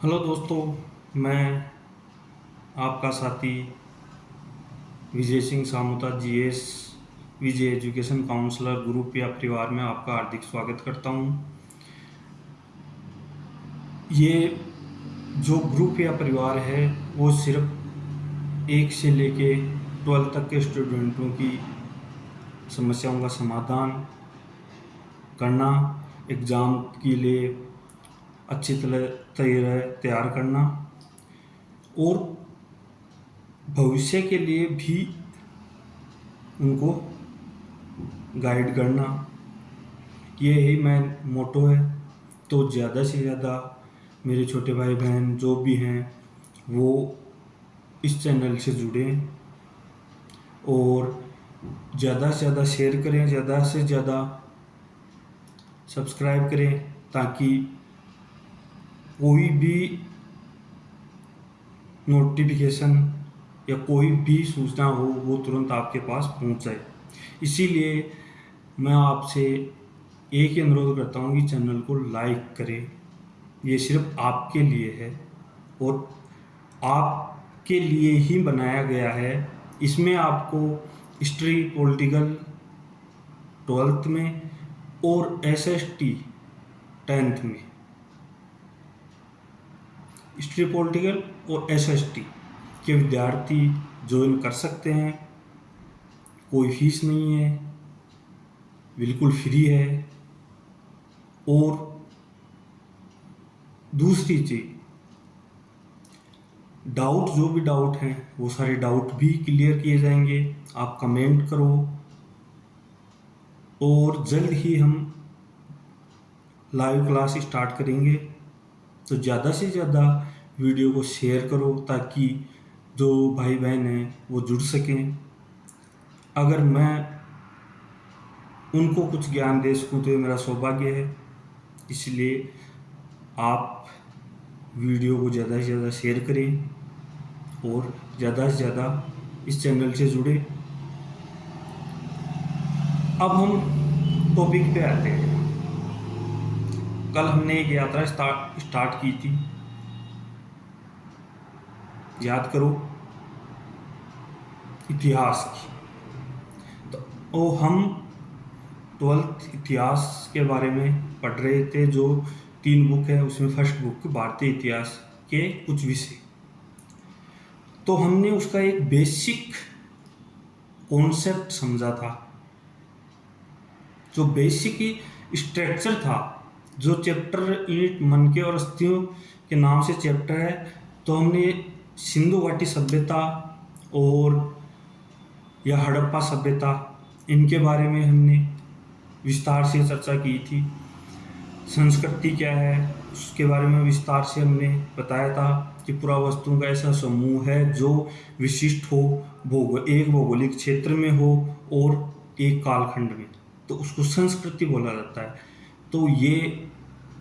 Hello दोस्तों, मैं आपका साथी विजय सिंह सामुता जीएस विजय एजुकेशन काउंसलर ग्रुप या परिवार में आपका हार्दिक स्वागत करता हूं। ये जो ग्रुप या परिवार है वो सिर्फ 1 से लेके 12 तक के स्टूडेंटों की समस्याओं का समाधान करना, एग्ज़ाम के लिए अच्छी तरह तैयार करना और भविष्य के लिए भी उनको गाइड करना, ये ही मेन मोटो है। तो ज़्यादा से ज़्यादा मेरे छोटे भाई बहन जो भी हैं वो इस चैनल से जुड़ें और ज़्यादा से ज़्यादा शेयर करें, ज़्यादा से ज़्यादा सब्सक्राइब करें ताकि कोई भी नोटिफिकेशन या कोई भी सूचना हो वो तुरंत आपके पास पहुंच जाए। इसीलिए मैं आपसे एक ही अनुरोध करता हूँ कि चैनल को लाइक करें। ये सिर्फ आपके लिए है और आपके लिए ही बनाया गया है। इसमें आपको हिस्ट्री पॉलिटिकल 12th में और एसएसटी 10th में, हिस्ट्री पॉलिटिकल और एसएसटी के विद्यार्थी ज्वाइन कर सकते हैं। कोई फीस नहीं है, बिल्कुल फ्री है। और दूसरी चीज, डाउट जो भी डाउट हैं वो सारे डाउट भी क्लियर किए जाएंगे। आप कमेंट करो और जल्द ही हम लाइव क्लास स्टार्ट करेंगे। तो ज़्यादा से ज़्यादा वीडियो को शेयर करो ताकि जो भाई बहन हैं वो जुड़ सकें। अगर मैं उनको कुछ ज्ञान दे सकूँ तो ये मेरा सौभाग्य है। इसलिए आप वीडियो को ज़्यादा से ज़्यादा शेयर करें और ज़्यादा से ज़्यादा इस चैनल से जुड़े। अब हम टॉपिक पे आते हैं। कल हमने एक यात्रा स्टार्ट की थी, याद करो, इतिहास की। तो हम 12th इतिहास के बारे में पढ़ रहे थे। जो 3 बुक है उसमें फर्स्ट बुक भारतीय इतिहास के कुछ विषय। तो हमने उसका एक बेसिक कॉन्सेप्ट समझा था, जो बेसिक स्ट्रक्चर था, जो चैप्टर ईंट मन के और अस्थियों के नाम से चैप्टर है। तो हमने सिंधु घाटी सभ्यता और या हड़प्पा सभ्यता, इनके बारे में हमने विस्तार से चर्चा की थी। संस्कृति क्या है उसके बारे में विस्तार से हमने बताया था कि पुरावस्तुओं का ऐसा समूह है जो विशिष्ट हो, एक भौगोलिक क्षेत्र में हो और एक कालखंड में, तो उसको संस्कृति बोला जाता है। तो ये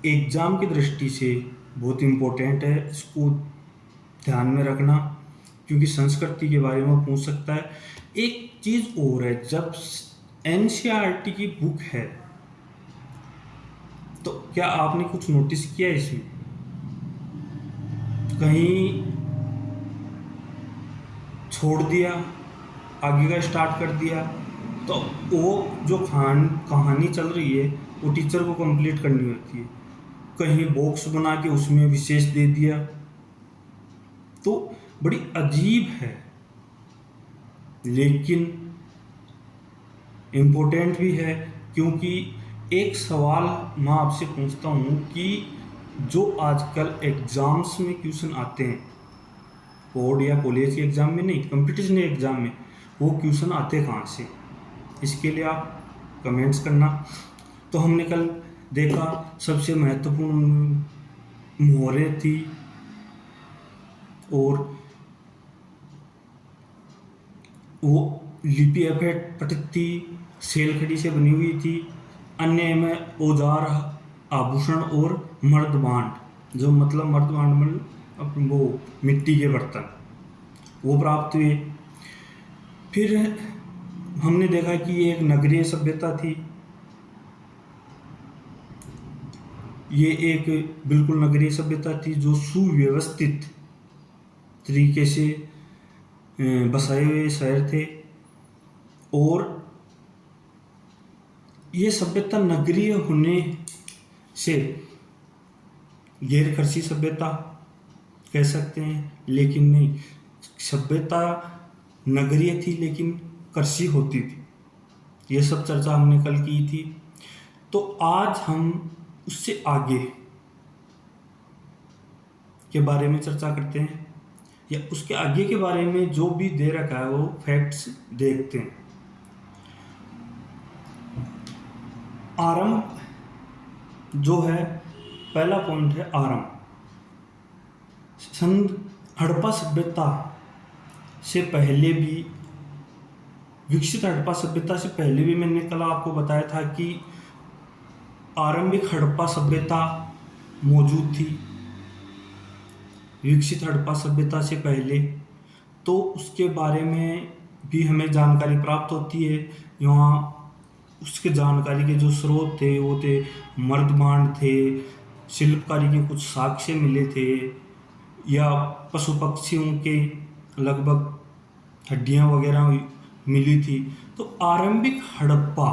एग्जाम की दृष्टि से बहुत इम्पोर्टेंट है, इसको ध्यान में रखना क्योंकि संस्कृति के बारे में पूछ सकता है। एक चीज़ और है, जब एनसीईआरटी की बुक है तो क्या आपने कुछ नोटिस किया इसमें? कहीं छोड़ दिया, आगे का स्टार्ट कर दिया, तो वो जो कहानी चल रही है वो टीचर को कंप्लीट करनी होती है। कहीं बॉक्स बना के उसमें विशेष दे दिया, तो बड़ी अजीब है लेकिन इम्पोर्टेंट भी है। क्योंकि एक सवाल मैं आपसे पूछता हूँ कि जो आजकल एग्ज़ाम्स में क्वेश्चन आते हैं, बोर्ड या कॉलेज के एग्ज़ाम में नहीं, कंपटीशन एग्ज़ाम में, वो क्वेश्चन आते कहाँ से? इसके लिए आप कमेंट्स करना। तो हमने कल देखा सबसे महत्वपूर्ण मोहरें थी और वो लिपि एफेक्ट पटित थी, सेलखड़ी से बनी हुई थी। अन्य में औजार, आभूषण और मर्दभांड, जो मतलब मर्दभांड मतलब वो मिट्टी के बर्तन, वो प्राप्त हुए। फिर हमने देखा कि ये एक नगरीय सभ्यता थी। ये एक बिल्कुल नगरीय सभ्यता थी जो सुव्यवस्थित तरीके से बसाए हुए शहर थे। और ये सभ्यता नगरीय होने से गैर कृषि सभ्यता कह सकते हैं, लेकिन नहीं, सभ्यता नगरीय थी लेकिन कृषि होती थी। ये सब चर्चा हमने कल की थी। तो आज हम उससे आगे के बारे में चर्चा करते हैं, या उसके आगे के बारे में जो भी दे रखा है वो फैक्ट्स देखते हैं। आरंभ जो है, पहला पॉइंट है आरंभ। हड़प्पा सभ्यता से पहले भी, विकसित हड़प्पा सभ्यता से पहले भी मैंने कल आपको बताया था कि आरंभिक हड़प्पा सभ्यता मौजूद थी विकसित हड़प्पा सभ्यता से पहले। तो उसके बारे में भी हमें जानकारी प्राप्त होती है। यहाँ उसके जानकारी के जो स्रोत थे वो थे मर्दमांड थे, शिल्पकारी के कुछ साक्ष्य मिले थे, या पशु पक्षियों के लगभग हड्डियाँ वगैरह मिली थी। तो आरंभिक हड़प्पा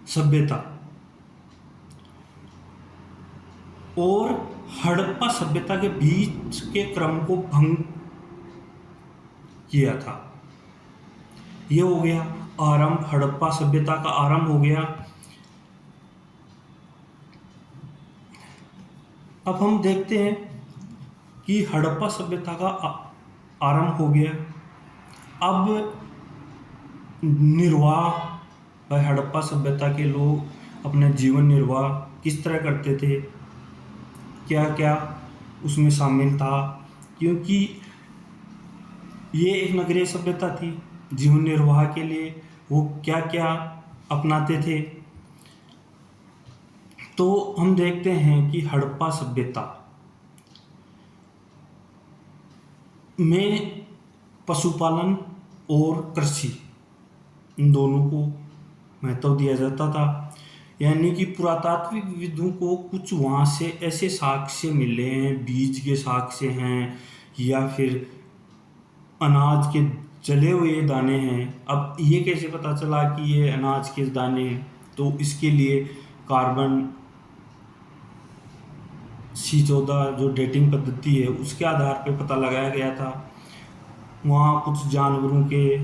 सभ्यता और हड़प्पा सभ्यता के बीच के क्रम को भंग किया था। ये हो गया आरंभ, हड़प्पा सभ्यता का आरंभ हो गया। अब हम देखते हैं कि हड़प्पा सभ्यता का आरंभ हो गया। अब निर्वाह भाई, हड़प्पा सभ्यता के लोग अपना जीवन निर्वाह किस तरह करते थे, क्या क्या उसमें शामिल था, क्योंकि ये एक नगरीय सभ्यता थी। जीवन निर्वाह के लिए वो क्या क्या अपनाते थे। तो हम देखते हैं कि हड़प्पा सभ्यता में पशुपालन और कृषि, इन दोनों को महत्व दिया जाता था। यानी कि पुरातात्विक विदों को कुछ वहाँ से ऐसे साक्ष्य मिले हैं, बीज के साक्ष्य हैं, या फिर अनाज के जले हुए दाने हैं। अब ये कैसे पता चला कि ये अनाज के दाने हैं? तो इसके लिए कार्बन C14 जो डेटिंग पद्धति है उसके आधार पर पता लगाया गया था। वहाँ कुछ जानवरों के,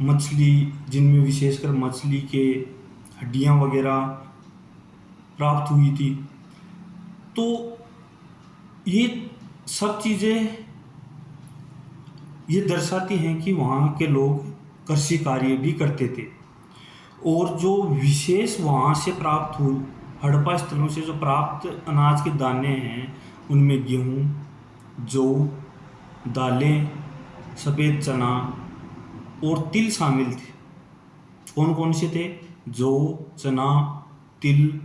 मछली, जिनमें विशेषकर मछली के हड्डियाँ वगैरह प्राप्त हुई थी। तो ये सब चीज़ें ये दर्शाती हैं कि वहाँ के लोग कृषि कार्य भी करते थे। और जो विशेष वहाँ से प्राप्त हुए हड़प्पा स्थलों से जो प्राप्त अनाज के दाने हैं, उनमें गेहूँ, जौ, दालें, सफ़ेद चना और तिल शामिल थे। कौन कौन से थे? जौ, चना, तिल,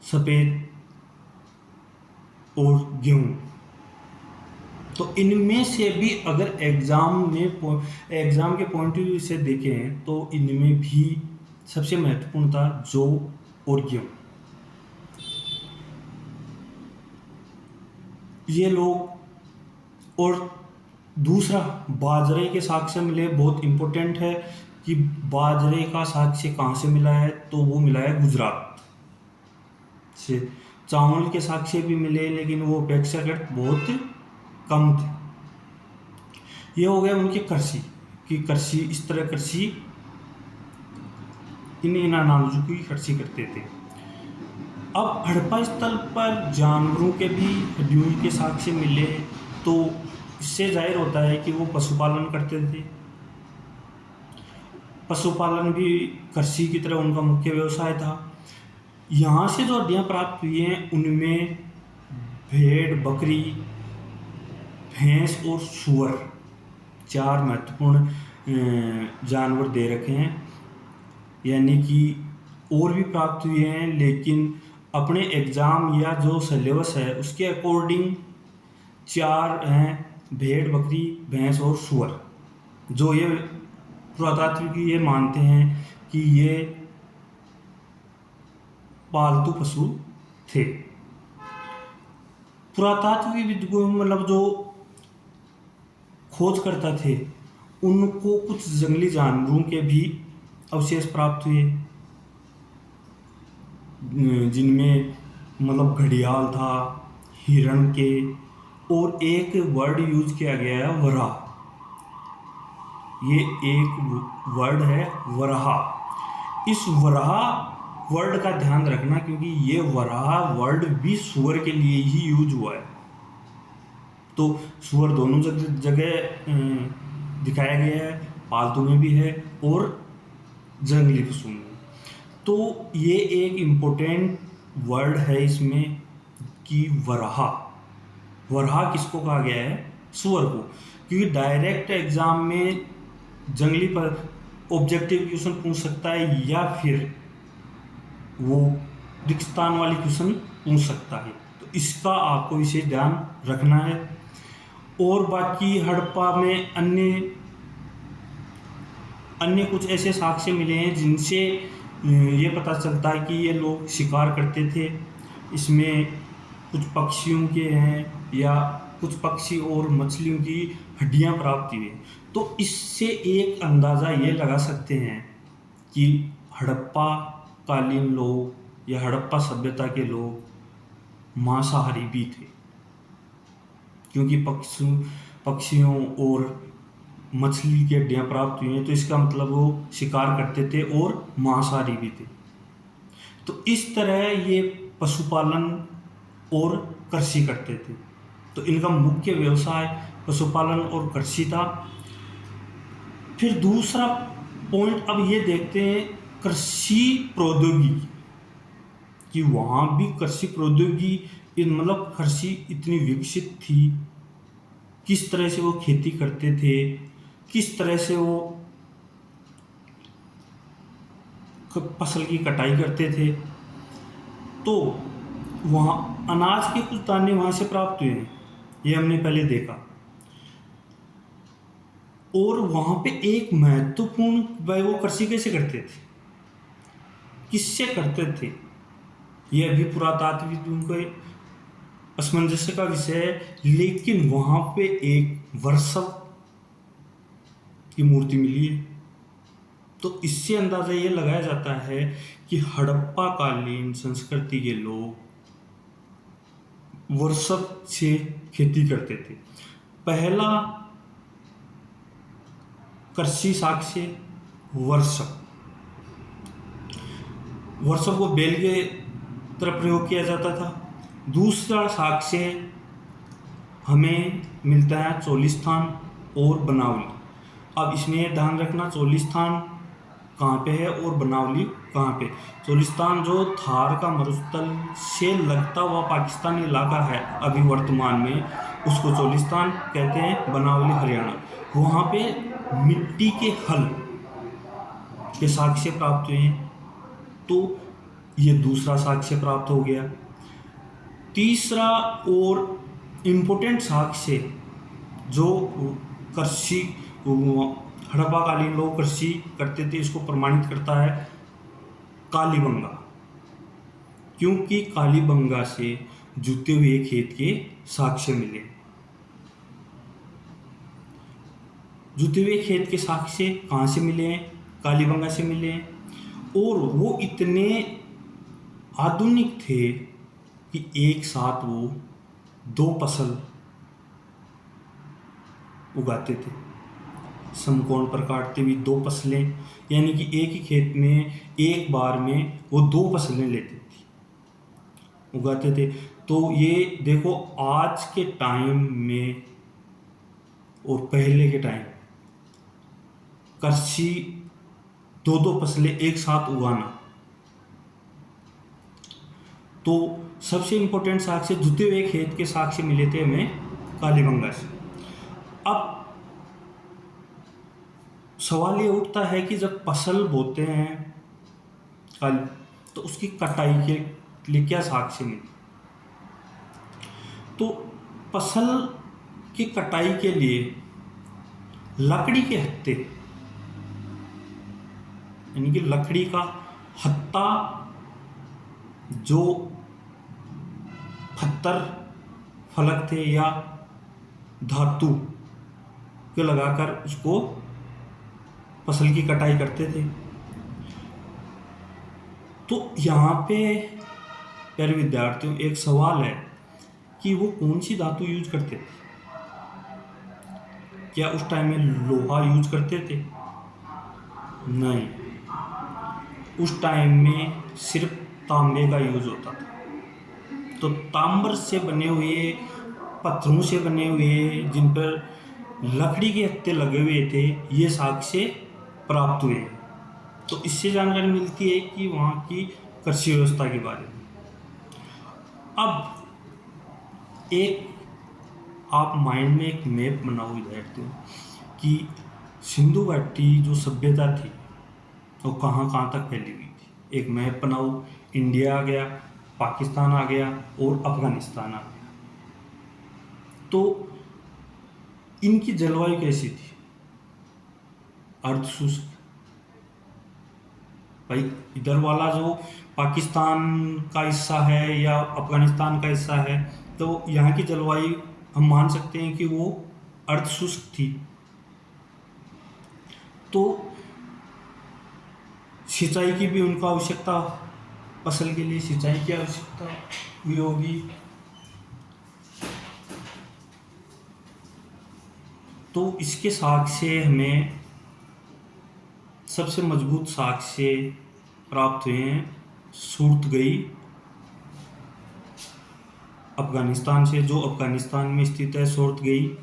सफ़ेद और गेहूँ। तो इनमें से भी अगर एग्ज़ाम के पॉइंट ऑफ व्यू से देखें तो इनमें भी सबसे महत्वपूर्ण था जौ और गेहूँ। ये लोग, और दूसरा बाजरे के साक्ष्य मिले। बहुत इम्पोर्टेंट है कि बाजरे का साक्ष्य कहाँ से मिला है, तो वो मिला है गुजरात से। चावल के साक्ष्य भी मिले लेकिन वो अपेक्षाकृत बहुत कम थे। ये हो गया उनके कृषि की, कृषि इस तरह कृषि इन अनाजों की कृषि करते थे। अब हड़प्पा स्थल पर जानवरों के भी हड्डियों के साक्ष्य मिले, तो इससे जाहिर होता है कि वो पशुपालन करते थे। पशुपालन भी कृषि की तरह उनका मुख्य व्यवसाय था। यहाँ से जो हड्डियाँ प्राप्त हुई हैं उनमें भेड़, बकरी, भैंस और सूअर, 4 महत्वपूर्ण जानवर दे रखे हैं। यानी कि और भी प्राप्त हुए हैं, लेकिन अपने एग्ज़ाम या जो सिलेबस है उसके अकॉर्डिंग 4 हैं: भेड़, बकरी, भैंस और सूअर। जो ये पुरातात्विक ये मानते हैं कि ये पालतू पशु थे। पुरातात्विक मतलब जो खोजकर्ता थे उनको कुछ जंगली जानवरों के भी अवशेष प्राप्त हुए, जिनमें मतलब घड़ियाल था, हिरण के, और एक वर्ड यूज किया गया है वराह। ये एक वर्ड है वराह। इस वराह वर्ड का ध्यान रखना, क्योंकि ये वराह वर्ड भी सुअर के लिए ही यूज हुआ है। तो सुअर दोनों जगह दिखाया गया है, पालतू में भी है और जंगली पशु में। तो ये एक इम्पोर्टेंट वर्ड है इसमें कि वराह। वराह किसको कहा गया है? सुअर को। क्योंकि डायरेक्ट एग्जाम में जंगली पर ऑब्जेक्टिव क्वेश्चन पूछ सकता है, या फिर वो रिक्तस्थान वाली क्वेश्चन पूछ सकता है। तो इसका आपको विशेष ध्यान रखना है। और बाकी हड़प्पा में अन्य कुछ ऐसे साक्ष्य मिले हैं जिनसे ये पता चलता है कि ये लोग शिकार करते थे। इसमें कुछ पक्षियों के हैं, या कुछ पक्षी और मछलियों की हड्डियां प्राप्त हुई। तो इससे एक अंदाज़ा ये लगा सकते हैं कि हड़प्पा कालीन लोग या हड़प्पा सभ्यता के लोग मांसाहारी भी थे, क्योंकि पक्षियों और मछली की हड्डियां प्राप्त हुई हैं। तो इसका मतलब वो शिकार करते थे और मांसाहारी भी थे। तो इस तरह ये पशुपालन और कृषि करते थे। तो इनका मुख्य व्यवसाय पशुपालन और कृषि था। फिर दूसरा पॉइंट अब ये देखते हैं कृषि प्रौद्योगिकी, कि वहाँ भी कृषि प्रौद्योगिकी मतलब कृषि इतनी विकसित थी, किस तरह से वो खेती करते थे, किस तरह से वो फसल की कटाई करते थे। तो वहाँ अनाज के कुछ दाने वहाँ से प्राप्त हुए हैं, ये हमने पहले देखा। और वहाँ पे एक महत्वपूर्ण, भाई वो कृषि कैसे करते थे, किससे करते थे, ये अभी पुरातात्विक के असमंजस्य का विषय है। लेकिन वहाँ पे एक वर्षव की मूर्ति मिली है। तो इससे अंदाज़ा ये लगाया जाता है कि हड़प्पा कालीन संस्कृति के लोग वर्षव से खेती करते थे। पहला कृषि साक्ष्य वर्षव को बैल के तरफ प्रयोग किया जाता था। दूसरा साक्ष्य हमें मिलता है चोलिस्तान और बनावली। अब इसमें ध्यान रखना चोलिस्तान कहाँ पे है और बनावली कहाँ पे। चोलिस्तान जो थार का मरुस्थल से लगता हुआ पाकिस्तानी इलाका है अभी वर्तमान में, उसको चोलिस्तान कहते हैं। बनावली हरियाणा, वहाँ पे मिट्टी के हल के साक्ष्य प्राप्त हुए हैं। तो ये दूसरा साक्ष्य प्राप्त हो गया। तीसरा और इम्पोर्टेंट साक्ष्य जो कृषि हड़प्पा कालीन लोग कृषि करते थे, इसको प्रमाणित करता है कालीबंगा, क्योंकि कालीबंगा से जुते हुए खेत के साक्ष्य मिले। जुते हुए खेत के साक्ष्य कहाँ से मिले हैं? कालीबंगा से मिले हैं। और वो इतने आधुनिक थे कि एक साथ वो 2 फसल उगाते थे। समकोण पर काटते हुए 2 फसलें, यानी कि एक ही खेत में एक बार में वो 2 फसलें लेते थे, उगाते थे। तो ये देखो, आज के टाइम में और पहले के टाइम कृषि 2 फसलें एक साथ उगाना। तो सबसे इम्पोर्टेंट साक्ष्य जुते हुए खेत के साक्ष्य मिले थे हमें कालीबंगा से। अब सवाल ये उठता है कि जब फसल बोते हैं तो उसकी कटाई के लिए क्या साक्ष्य मिले? तो फसल की कटाई के लिए लकड़ी के हत्थे, यानी कि लकड़ी का हत्ता जो पत्थर फलक थे या धातु के लगाकर उसको फसल की कटाई करते थे। तो यहाँ पे प्यारे विद्यार्थियों एक सवाल है कि वो कौन सी धातु यूज करते थे? क्या उस टाइम में लोहा यूज करते थे? नहीं, उस टाइम में सिर्फ तांबे का यूज होता था। तो ताम्र से बने हुए, पत्थरों से बने हुए, जिन पर लकड़ी के हत्थे लगे हुए थे, ये साक्ष्य प्राप्त हुए। तो इससे जानकारी मिलती है कि वहाँ की कृषि व्यवस्था के बारे में। अब एक आप माइंड में एक मैप बनाओ विद्यार्थियों कि सिंधु घाटी जो सभ्यता थी वो कहाँ कहाँ तक फैली हुई थी। एक मैप बनाओ, इंडिया आ गया, पाकिस्तान आ गया और अफगानिस्तान आ गया। तो इनकी जलवायु कैसी थी? अर्धशुष्क। भाई इधर वाला जो पाकिस्तान का हिस्सा है या अफगानिस्तान का हिस्सा है, तो यहाँ की जलवायु हम मान सकते हैं कि वो अर्धशुष्क थी। तो सिंचाई की भी उनको आवश्यकता, फसल के लिए सिंचाई की आवश्यकता भी होगी। तो इसके साक्ष्य हमें सबसे मजबूत साक्ष्य प्राप्त हुए हैं सूरतगई अफगानिस्तान से, जो अफगानिस्तान में स्थित है सूरतगई।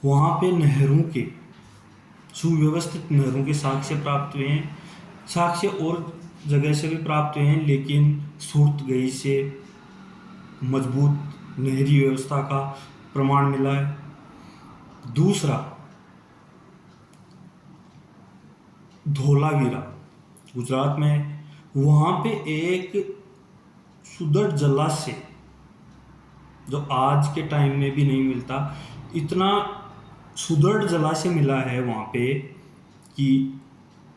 वहाँ पे नहरों के, सुव्यवस्थित नहरों के साक्ष्य प्राप्त हुए हैं। साक्ष्य और जगह से भी प्राप्त हुए हैं, लेकिन सूरतगई से मजबूत नहरी व्यवस्था का प्रमाण मिला है। दूसरा, धोलावीरा गुजरात में है। वहाँ पे एक सुदृढ़ जलाशय जो आज के टाइम में भी नहीं मिलता, इतना सुदृढ़ जलाशय मिला है वहाँ पे कि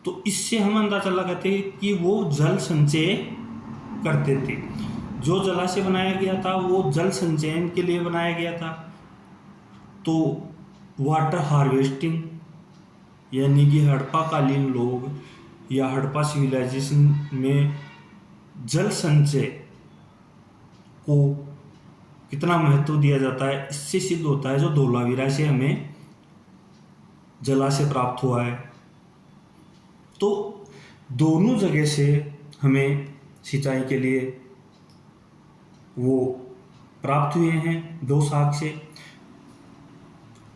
तो इससे हम अंदाजा लगाते हैं कि वो जल संचय करते थे। जो जलाशय बनाया गया था वो जल संचयन के लिए बनाया गया था। तो वाटर हार्वेस्टिंग, यानी कि हड़प्पाकालीन लोग या हड़प्पा सिविलाइजेशन में जल संचय को कितना महत्व दिया जाता है, इससे सिद्ध होता है जो धोलावीरा से हमें जलाशय प्राप्त हुआ है। तो दोनों जगह से हमें सिंचाई के लिए वो प्राप्त हुए हैं दो साक्ष्य।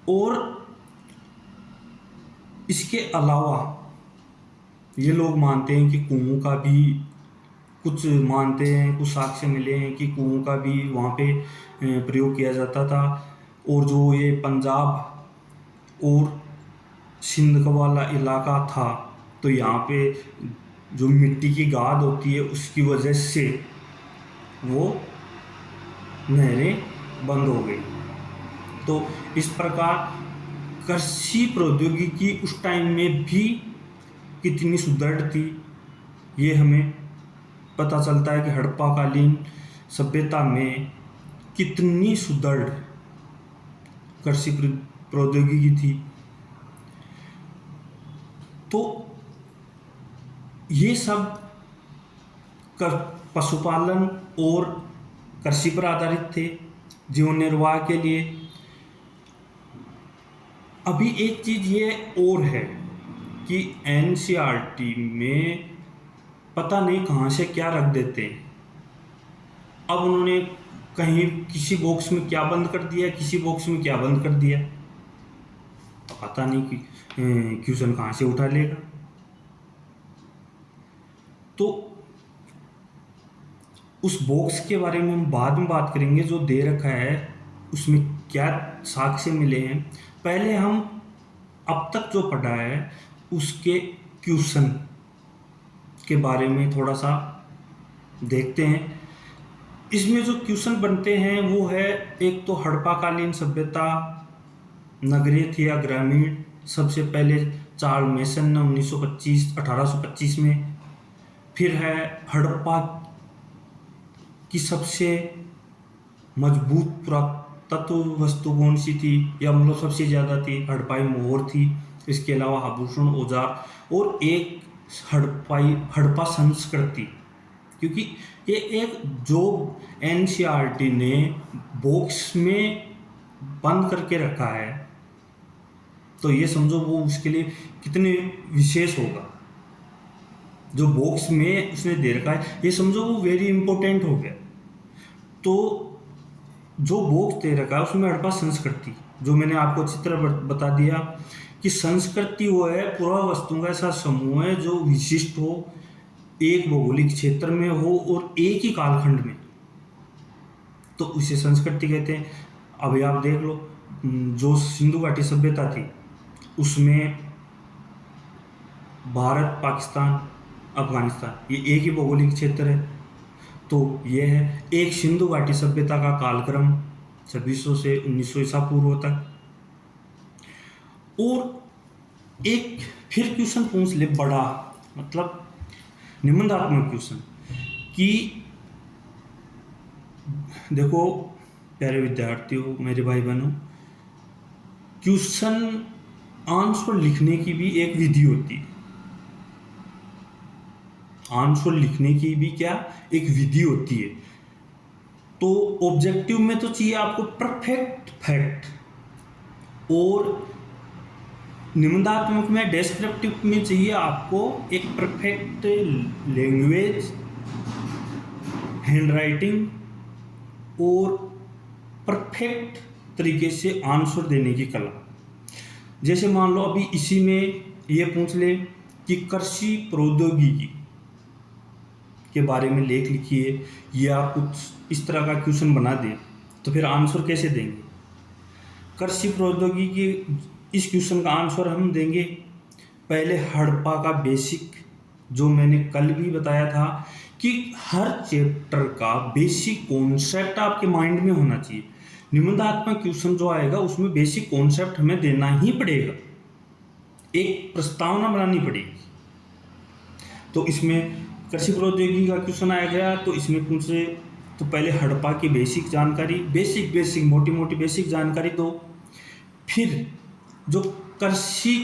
और इसके अलावा ये लोग मानते हैं कि कुओं का भी, कुछ मानते हैं, कुछ साक्ष्य मिले हैं कि कुओं का भी वहाँ पे प्रयोग किया जाता था। और जो ये पंजाब और सिंध का वाला इलाका था, तो यहाँ पे जो मिट्टी की गाद होती है उसकी वजह से वो नहरें बंद हो गई। तो इस प्रकार कृषि प्रौद्योगिकी उस टाइम में भी कितनी सुदृढ़ थी, ये हमें पता चलता है कि हड़प्पाकालीन सभ्यता में कितनी सुदृढ़ कृषि प्रौद्योगिकी थी। तो ये सब पशुपालन और कृषि पर आधारित थे जीवन निर्वाह के लिए। अभी एक चीज़ ये और है कि एनसीईआरटी में पता नहीं कहाँ से क्या रख देते हैं। अब उन्होंने कहीं किसी बॉक्स में क्या बंद कर दिया, किसी बॉक्स में क्या बंद कर दिया, तो पता नहीं कि क्वेश्चन कहाँ से उठा लेगा। तो उस बॉक्स के बारे में हम बाद में बात करेंगे, जो दे रखा है उसमें क्या साक्ष्य मिले हैं। पहले हम अब तक जो पढ़ा है उसके क्वेश्चन के बारे में थोड़ा सा देखते हैं। इसमें जो क्वेश्चन बनते हैं वो है, एक तो हड़प्पाकालीन सभ्यता नगरीय थी या ग्रामीण। सबसे पहले चार्ल्स मेसन ने 1825 में। फिर है हड़प्पा कि सबसे मजबूत पुरातत्व वस्तु कौन सी थी, या मतलब सबसे ज़्यादा थी, हड़प्पाई मोहर थी, इसके अलावा आभूषण, औजार, और एक हड़प्पा संस्कृति। क्योंकि ये एक जो एनसीईआरटी ने बॉक्स में बंद करके रखा है, तो ये समझो वो उसके लिए कितने विशेष होगा। जो बॉक्स में उसने दे रखा है, ये समझो वो वेरी इंपॉर्टेंट हो गया। तो जो बॉक्स दे रखा है उसमें हड़प्पा संस्कृति, जो मैंने आपको चित्र बता दिया कि संस्कृति वो है पूरा वस्तुओं का ऐसा समूह है जो विशिष्ट हो, एक भौगोलिक क्षेत्र में हो और एक ही कालखंड में, तो उसे संस्कृति कहते हैं। अभी आप देख लो, जो सिंधु घाटी सभ्यता थी उसमें भारत, पाकिस्तान, अफगानिस्तान, ये एक ही भौगोलिक क्षेत्र है। तो ये है एक सिंधु घाटी सभ्यता का कालक्रम 2600 से 1900 ईसा पूर्व तक। और एक फिर क्वेश्चन पूछ ले बड़ा, मतलब निबंधात्मक क्वेश्चन, कि देखो प्यारे विद्यार्थियों, मेरे भाई बहनों, क्वेश्चन आंसर लिखने की भी एक विधि होती है। आंसर लिखने की भी क्या एक विधि होती है। तो ऑब्जेक्टिव में तो चाहिए आपको परफेक्ट फैक्ट, और निबंधात्मक में डेस्क्रिप्टिव में चाहिए आपको एक परफेक्ट लैंग्वेज, हैंडराइटिंग, और परफेक्ट तरीके से आंसर देने की कला। जैसे मान लो अभी इसी में ये पूछ ले कि कृषि प्रौद्योगिकी के बारे में लेख लिखिए, या कुछ इस तरह का क्वेश्चन बना दे, तो फिर आंसर कैसे देंगे? कृषि प्रौद्योगिकी, इस क्वेश्चन का आंसर हम देंगे पहले हड़प्पा का बेसिक, जो मैंने कल भी बताया था कि हर चैप्टर का बेसिक कॉन्सेप्ट आपके माइंड में होना चाहिए। निबंधात्मक क्वेश्चन जो आएगा उसमें बेसिक कॉन्सेप्ट हमें देना ही पड़ेगा, एक प्रस्तावना बनानी पड़ेगी। तो इसमें कृषि प्रौद्योगिकी का क्वेश्चन आया गया, तो इसमें पूछे तो पहले हड़प्पा की बेसिक जानकारी, बेसिक मोटी मोटी बेसिक जानकारी दो। फिर जो कृषि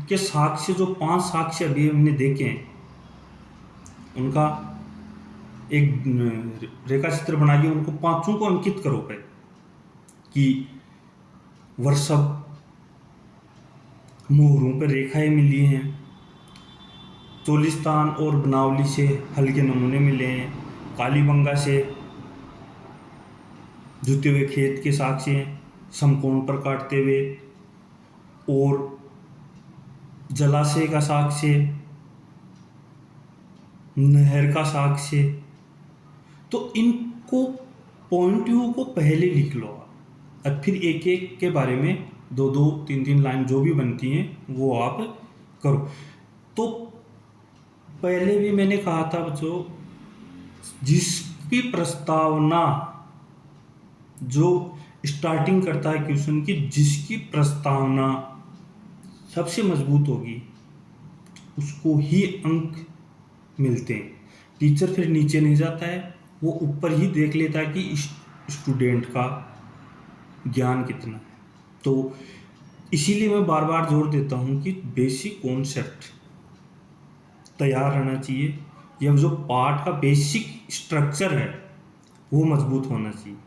के साक्ष्य, जो 5 साक्ष्य अभी हमने देखे हैं, उनका एक रेखा चित्र बनाइए, उनको 5 को अंकित करो पे, कि वर्षभ, मोहरों पर रेखाएं मिली हैं, चोलिस्तान और बनावली से हल्के नमूने मिले हैं, कालीबंगा से जुते हुए खेत के साक्ष्य हैं समकोण पर काटते हुए, और जलाशय का साक्ष्य, नहर का साक्ष्य। तो इनको पॉइंट व्यू को पहले लिख लो, अब फिर एक एक के बारे में 2-2, 3-3 लाइन जो भी बनती हैं वो आप करो। तो पहले भी मैंने कहा था बच्चों, जिसकी प्रस्तावना, जो स्टार्टिंग करता है क्वेश्चन की, जिसकी प्रस्तावना सबसे मजबूत होगी उसको ही अंक मिलते हैं। टीचर फिर नीचे नहीं जाता है, वो ऊपर ही देख लेता है कि स्टूडेंट का ज्ञान कितना है। तो इसीलिए मैं बार बार जोर देता हूँ कि बेसिक कॉन्सेप्ट तैयार रहना चाहिए, या जो पाठ का बेसिक स्ट्रक्चर है वो मजबूत होना चाहिए।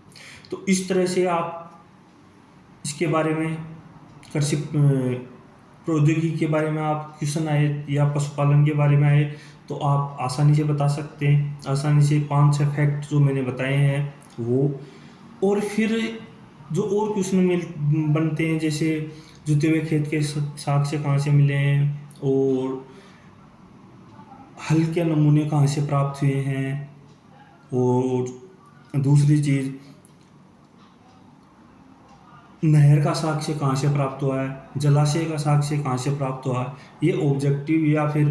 तो इस तरह से आप इसके बारे में, कृषि प्रौद्योगिकी के बारे में आप क्वेश्चन आए, या पशुपालन के बारे में आए, तो आप आसानी से बता सकते हैं, आसानी से 5-6 फैक्ट जो मैंने बताए हैं वो। और फिर जो और क्वेश्चन बनते हैं, जैसे जुते हुए खेत के साक्ष्य कहाँ से मिले हैं, और हल्के नमूने कहाँ से प्राप्त हुए हैं, और दूसरी चीज़ नहर का साक्ष्य कहाँ से प्राप्त हुआ है, जलाशय का साक्ष्य कहाँ से प्राप्त हुआ है। ये ऑब्जेक्टिव या फिर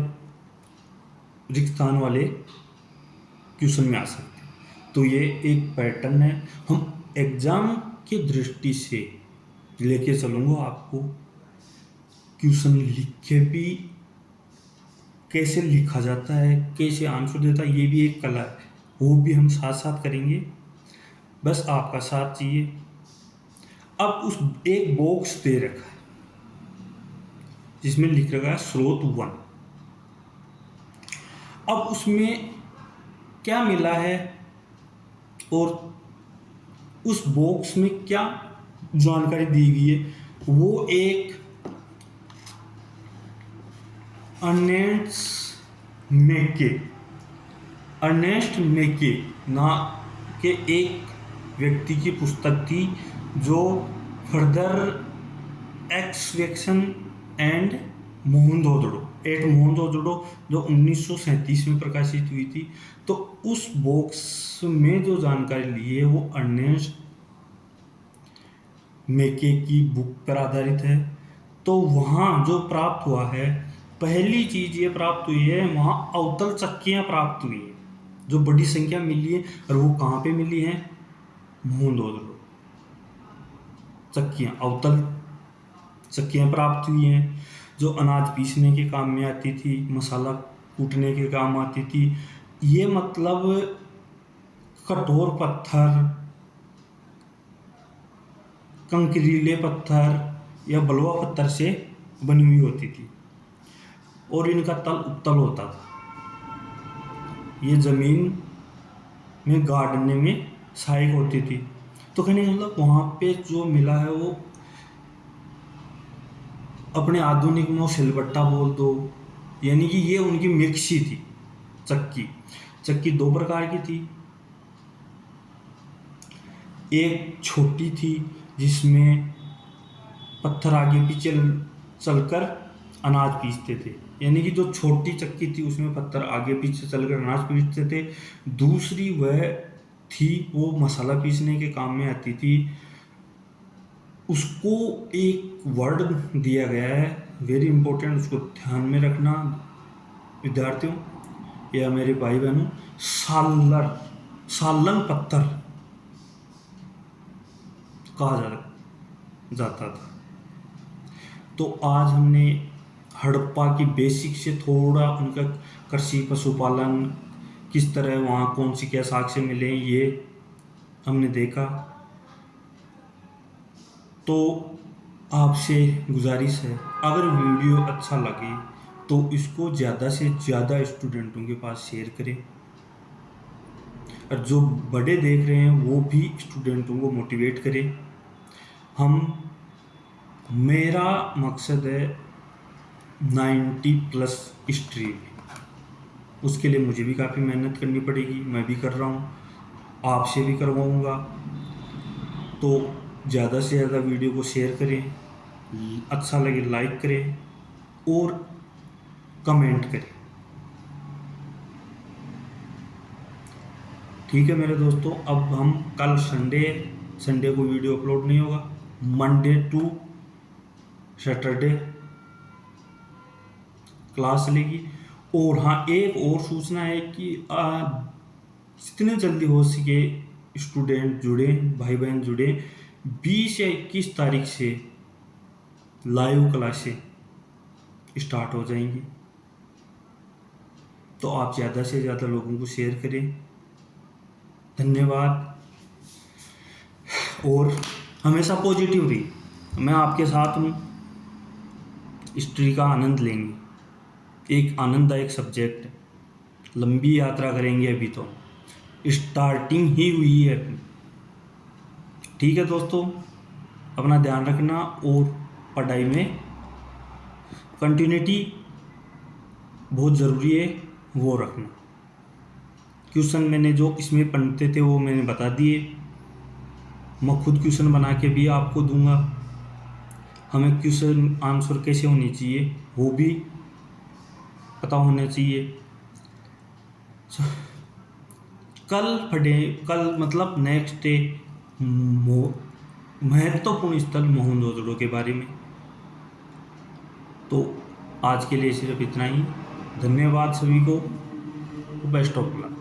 रिक्त स्थान वाले क्वेश्चन में आ सकते हैं। तो ये एक पैटर्न है, हम एग्जाम की दृष्टि से लेके चलूँगा आपको। क्वेश्चन लिख के भी कैसे लिखा जाता है, कैसे आंसर देता है, ये भी एक कला है, वो भी हम साथ साथ करेंगे, बस आपका साथ चाहिए। अब उस एक बॉक्स दे रखा है जिसमें लिख रखा है स्रोत 1। अब उसमें क्या मिला है और उस बॉक्स में क्या जानकारी दी गई है, वो एक अर्नेस्ट मेके ना के एक व्यक्ति की पुस्तक थी, जो फर्दर एक्सवेक्शन एंड मोहनजोदड़ो जो 1937 में प्रकाशित हुई थी। तो उस बॉक्स में जो जानकारी ली है वो अर्नेस्ट मेके की बुक पर आधारित है। तो वहाँ जो प्राप्त हुआ है, पहली चीज़ ये प्राप्त हुई है, वहाँ अवतल चक्कियाँ प्राप्त हुई हैं जो बड़ी संख्या मिली है। और वो कहाँ पे मिली हैं? मोहनजोदड़ो। चक्कियाँ, अवतल चक्कियाँ प्राप्त हुई हैं जो अनाज पीसने के काम में आती थी, मसाला कूटने के काम आती थी। ये मतलब कठोर पत्थर, कंकरीले पत्थर या बलुआ पत्थर से बनी हुई होती थी और इनका तल उत्तल होता था। ये ज़मीन में गाड़ने में सहायक होती थी। तो कहने का मतलब वहाँ पे जो मिला है वो अपने आधुनिक में सिलबट्टा बोल दो, यानी कि ये उनकी मिक्सी थी। चक्की दो प्रकार की थी। एक छोटी थी जिसमें पत्थर आगे पीछे चलकर अनाज पीसते थे, यानी कि जो छोटी चक्की थी उसमें पत्थर आगे पीछे चलकर अनाज पीसते थे। दूसरी वह थी वो मसाला पीसने के काम में आती थी। उसको एक वर्ड दिया गया है, वेरी इंपॉर्टेंट, उसको ध्यान में रखना विद्यार्थियों या मेरे भाई बहनों। सालन पत्थर कहा जाता था। तो आज हमने हड़प्पा की बेसिक से थोड़ा उनका कृषि पशुपालन किस तरह, वहाँ कौन सी क्या साक्ष्य मिले, ये हमने देखा। तो आपसे गुजारिश है, अगर वीडियो अच्छा लगे तो इसको ज़्यादा से ज़्यादा स्टूडेंटों के पास शेयर करें, और जो बड़े देख रहे हैं वो भी स्टूडेंटों को मोटिवेट करें। मेरा मकसद है 90+ स्ट्रीम, उसके लिए मुझे भी काफ़ी मेहनत करनी पड़ेगी, मैं भी कर रहा हूँ, आपसे भी करवाऊँगा। तो ज़्यादा से ज़्यादा वीडियो को शेयर करें, अच्छा लगे लाइक करें और कमेंट करें। ठीक है मेरे दोस्तों, अब हम कल संडे को वीडियो अपलोड नहीं होगा, मंडे टू सैटरडे क्लास चलेगी। और हाँ, एक और सूचना है कि जितने जल्दी हो सके स्टूडेंट जुड़े, भाई बहन जुड़े। 20 या 21 तारीख से लाइव क्लासें स्टार्ट हो जाएंगी, तो आप ज़्यादा से ज़्यादा लोगों को शेयर करें। धन्यवाद, और हमेशा पॉजिटिव रहिए, मैं आपके साथ हूँ। हिस्ट्री का आनंद लेंगे, एक आनंददायक सब्जेक्ट है, लंबी यात्रा करेंगे, अभी तो स्टार्टिंग ही हुई है अपनी। ठीक है दोस्तों, अपना ध्यान रखना और पढ़ाई में कंटिन्यूटी बहुत ज़रूरी है, वो रखना। क्वेश्चन मैंने जो इसमें पढ़ते थे वो मैंने बता दिए, मैं खुद क्वेश्चन बना के भी आपको दूंगा। हमें क्वेश्चन आंसर कैसे होने चाहिए वो भी पता होना चाहिए। कल मतलब नेक्स्ट डे महत्वपूर्ण स्थल मोहनजोदड़ो के बारे में। तो आज के लिए सिर्फ इतना ही। धन्यवाद सभी को, बेस्ट ऑफ लक।